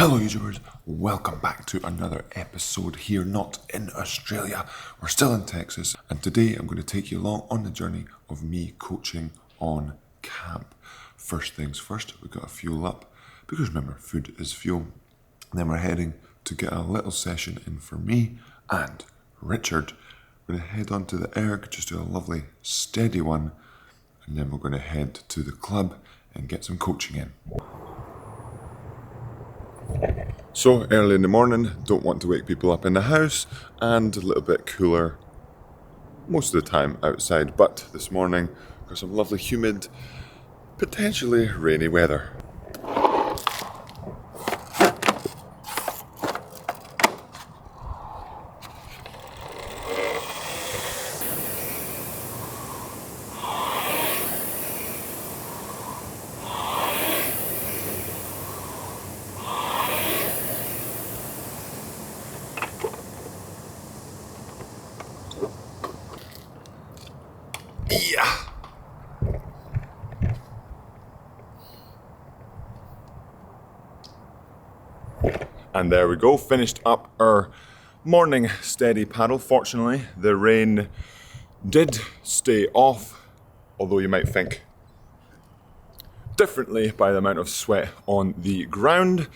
Hello YouTubers, welcome back to another episode here, not in Australia, we're still in Texas, and today I'm going to take you along on the journey of me coaching on camp. First things first, we've got to fuel up, because remember, food is fuel. And then we're heading to get a little session in for me and Richard. We're going to head on to the erg, just do a lovely steady one, and then we're going to head to the club and get some coaching in. So early in the morning, don't want to wake people up in the house, and a little bit cooler most of the time outside, but this morning got some lovely humid, potentially rainy weather. Yeah. And there we go, finished up our morning steady paddle. Fortunately, the rain did stay off, although you might think differently by the amount of sweat on the ground.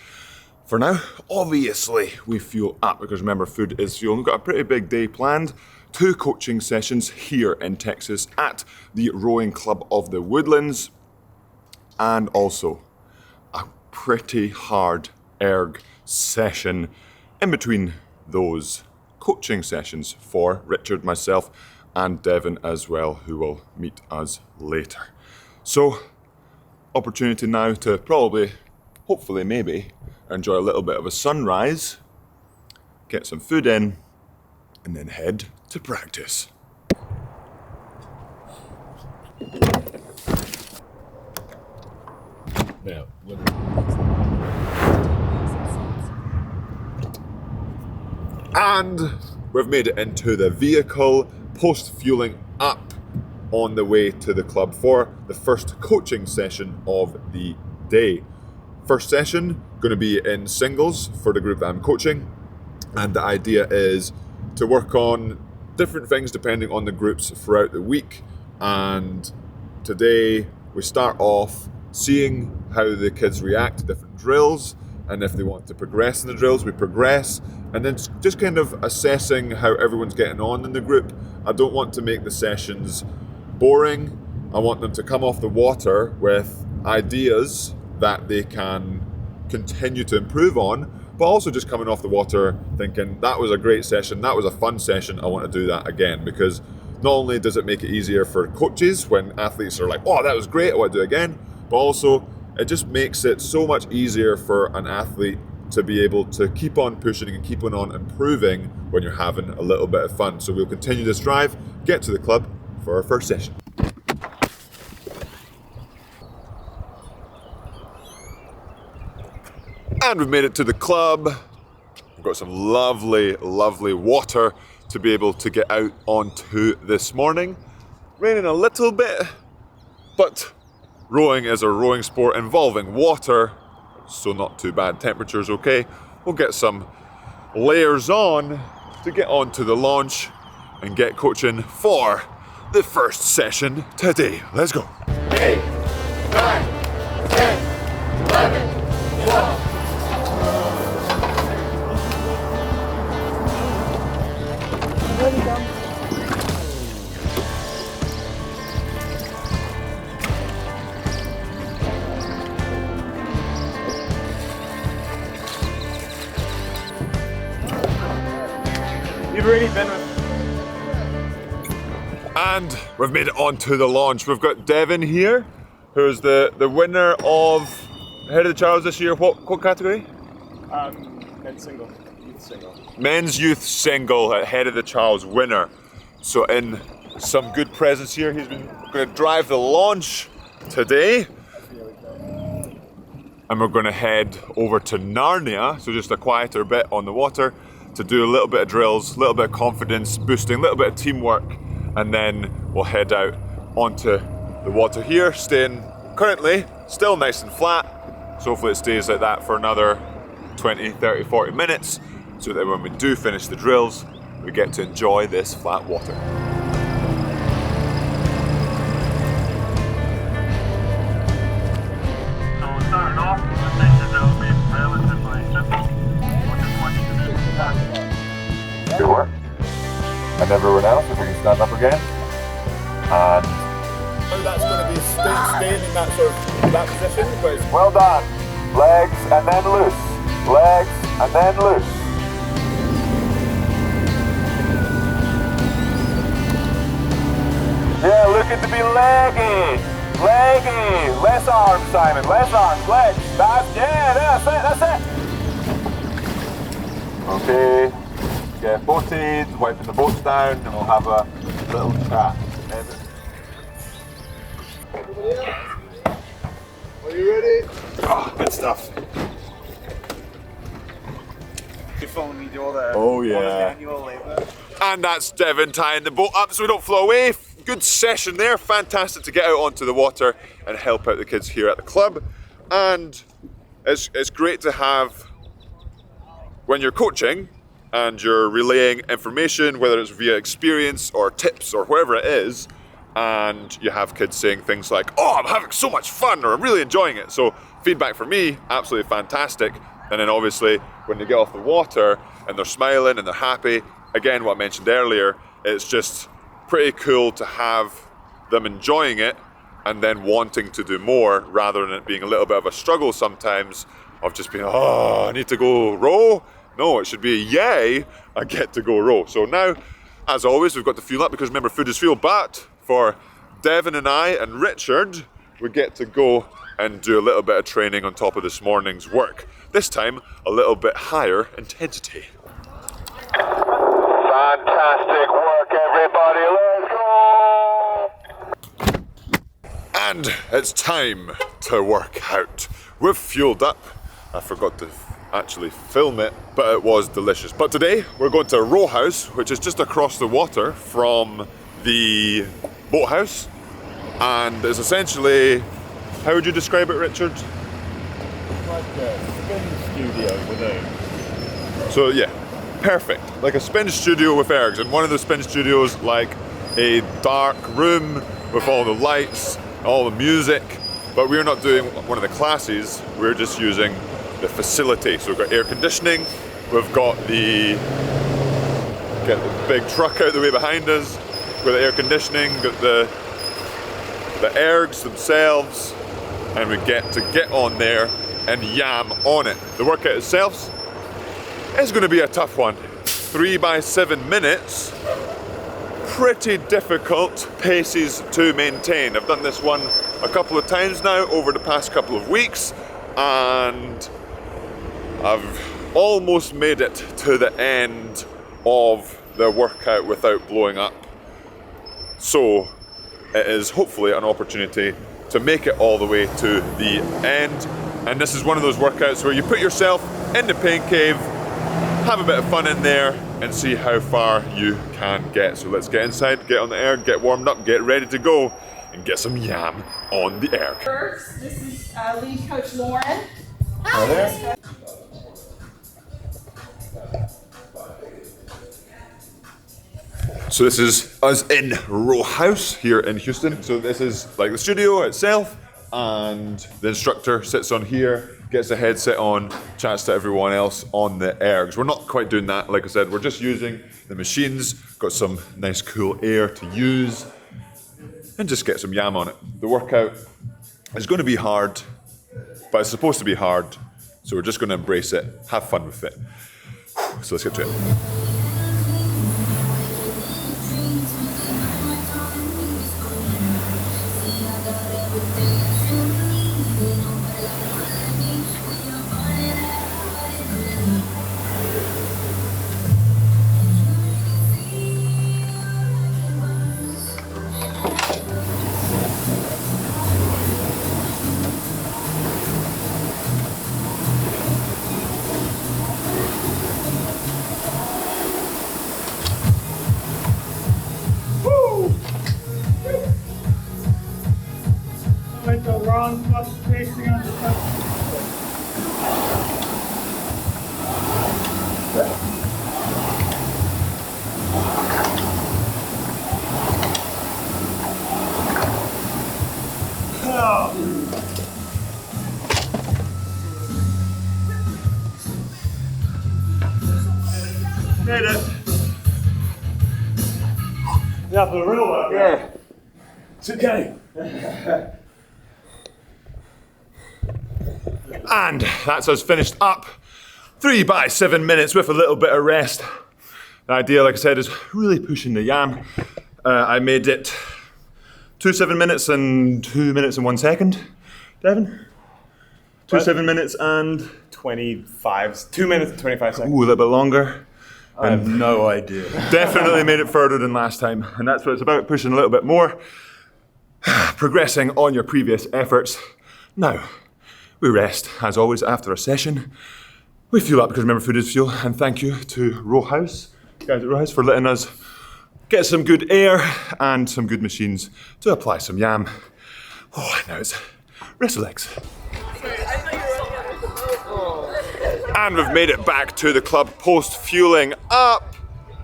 For now, obviously, we fuel up, because remember, food is fuel. We've got a pretty big day planned. 2 coaching sessions here in Texas at the Rowing Club of the Woodlands, and also a pretty hard erg session in between those coaching sessions for Richard, myself, and Devin as well, who will meet us later. So, opportunity now to probably, hopefully maybe, enjoy a little bit of a sunrise, get some food in, and then head to practice. Now, and we've made it into the vehicle, post-fueling up on the way to the club for the first coaching session of the day. First session, going to be in singles for the group that I'm coaching, and the idea is to work on different things depending on the groups throughout the week. And today we start off seeing how the kids react to different drills, and if they want to progress in the drills, we progress, and then just kind of assessing how everyone's getting on in the group. I don't want to make the sessions boring. I want them to come off the water with ideas that they can continue to improve on, but also just coming off the water thinking, that was a great session, that was a fun session, I want to do that again. Because not only does it make it easier for coaches when athletes are like, oh, that was great, I want to do it again, but also it just makes it so much easier for an athlete to be able to keep on pushing and keep on improving when you're having a little bit of fun. So we'll continue this drive, get to the club for our first session. And we've made it to the club. We've got some lovely, lovely water to be able to get out onto this morning. Raining a little bit, but rowing is a rowing sport involving water, so not too bad. Temperature's okay. We'll get some layers on to get onto the launch and get coaching for the first session today. Let's go. 8, 9, 10, 11, 12. You've already been with. And we've made it onto the launch. We've got Devin here, who's the winner of Head of the Charles this year. What category? Men's single, youth single. Men's youth single at Head of the Charles winner. So in some good presence here, he's been going to drive the launch today. And we're going to head over to Narnia, so just a quieter bit on the water, to do a little bit of drills, a little bit of confidence boosting, a little bit of teamwork, and then we'll head out onto the water here, staying currently still nice and flat, so hopefully it stays like that for another 20, 30, 40 minutes so that when we do finish the drills, we get to enjoy this flat water. So starting off, the session will be relatively simple. We'll just want you to do the back. Good work. And everyone else, if we can stand up again. And That's going to be staying in that sort of that position, but it's well done. Legs and then loose. Legs and then loose. Yeah, looking to be leggy. Leggy. Less arms, Simon. Less arms. Legs. That's it. Okay. Get boated, wiping the boats down, and we'll have a little chat. Are you ready? Oh, good stuff. your phone, you do all the Oh, yeah. all the manual labor. And that's Devon tying the boat up so we don't flow away. Good session there. Fantastic to get out onto the water and help out the kids here at the club. And it's great to have, when you're coaching and you're relaying information, whether it's via experience or tips or whatever it is, and you have kids saying things like, oh, I'm having so much fun, or I'm really enjoying it. So feedback for me, absolutely fantastic. And then obviously when they get off the water and they're smiling and they're happy, again, what I mentioned earlier, it's just pretty cool to have them enjoying it and then wanting to do more, rather than it being a little bit of a struggle sometimes of just being, oh, I need to go row. No, it should be, yay, I get to go row. So now, as always, we've got to fuel up, because remember, food is fuel, but for Devon and I and Richard, we get to go and do a little bit of training on top of this morning's work. This time, a little bit higher intensity. Fantastic work, everybody, let's go! And it's time to work out. We've fueled up. I forgot to actually film it, but it was delicious. But today, we're going to Row House, which is just across the water from the boathouse. And it's essentially, how would you describe it, Richard? Like a spin studio without. So yeah, perfect. Like a spin studio with ergs, and one of the spin studios, like a dark room with all the lights, all the music. But we're not doing one of the classes, we're just using the facility. So we've got air conditioning, we've got get the big truck out the way behind us, we've got the air conditioning, got the ergs themselves, and we get to get on there and yam on it. The workout itself is going to be a tough one. 3 by 7 minutes, pretty difficult paces to maintain. I've done this one a couple of times now over the past couple of weeks, and I've almost made it to the end of the workout without blowing up. So it is hopefully an opportunity to make it all the way to the end. And this is one of those workouts where you put yourself in the pain cave, have a bit of fun in there, and see how far you can get. So let's get inside, get on the air, get warmed up, get ready to go, and get some yam on the air. First, this is lead coach Lauren. Hi there. So this is us in Row House here in Houston. So this is like the studio itself, and the instructor sits on here, gets a headset on, chats to everyone else on the ergs. We're not quite doing that, like I said, we're just using the machines, got some nice cool air to use, and just get some yam on it. The workout is going to be hard, but it's supposed to be hard, so we're just going to embrace it, have fun with it. So let's get to it. Made it. Yeah, for the real one. Yeah. It's okay. And that's us finished up 3 by 7 minutes with a little bit of rest. The idea, like I said, is really pushing the yam. I made it 2 7 minutes and 2 minutes and 1 second. Devin? 2 7 minutes and 25. 2 minutes and 25 seconds. ooh, a little bit longer. I have no idea. Definitely made it further than last time, and that's what it's about, pushing a little bit more, progressing on your previous efforts. Now, we rest, as always, after a session. We fuel up because remember, food is fuel, and thank you to Row House, guys at Row House, for letting us get some good air and some good machines to apply some yam. Oh, now it's rest of legs. And we've made it back to the club post-fueling up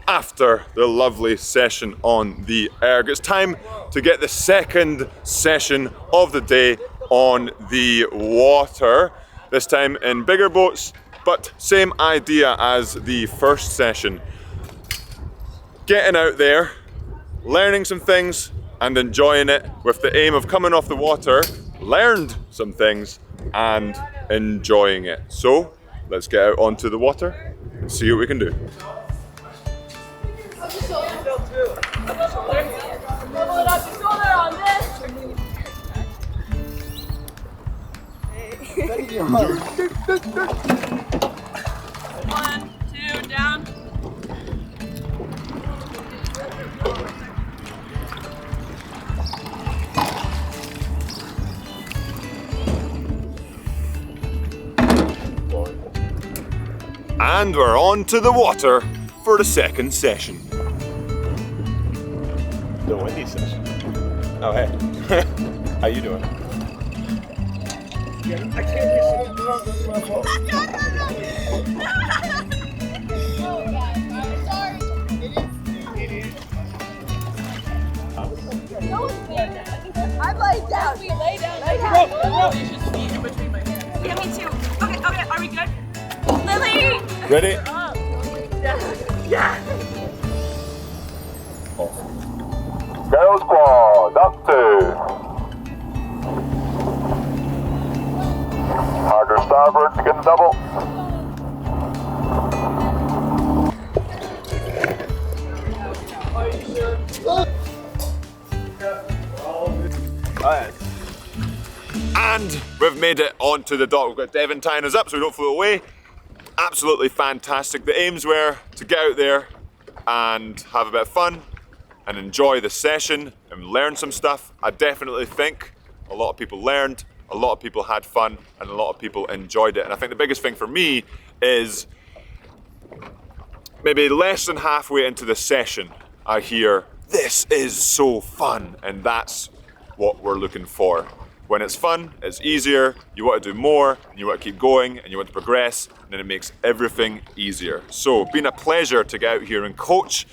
after the lovely session on the erg. It's time to get the second session of the day on the water. This time in bigger boats, but same idea as the first session. Getting out there, learning some things and enjoying it with the aim of coming off the water, learned some things and enjoying it. So, let's get out onto the water and see what we can do. One, two, down. And we're on to the water for the second session. The windy session. Oh, hey. How you doing? I can't I'd lay down. We lay down. Lay down. You should feet in between my hands. Yeah, me too. Okay, are we good? Lily! Ready? Yeah. Go squad, up 2. Harder starboard to get the double. And we've made it onto the dock. We've got Devin tying us up so we don't float away. Absolutely fantastic. The aims were to get out there and have a bit of fun and enjoy the session and learn some stuff. I definitely think a lot of people learned, a lot of people had fun, and a lot of people enjoyed it. And I think the biggest thing for me is maybe less than halfway into the session, I hear, this is so fun, and that's what we're looking for. When it's fun, it's easier, you want to do more, and you want to keep going, and you want to progress, and then it makes everything easier. So, it's been a pleasure to get out here and coach,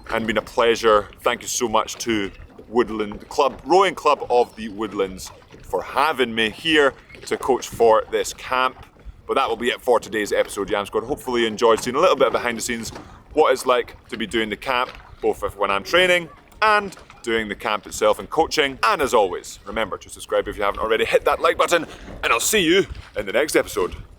and been a pleasure, thank you so much to Woodland Club, Rowing Club of the Woodlands, for having me here to coach for this camp. But that will be it for today's episode, Yamsquad. Hopefully you enjoyed seeing a little bit behind the scenes, what it's like to be doing the camp, both when I'm training and doing the camp itself and coaching. And as always, remember to subscribe if you haven't already, hit that like button, and I'll see you in the next episode.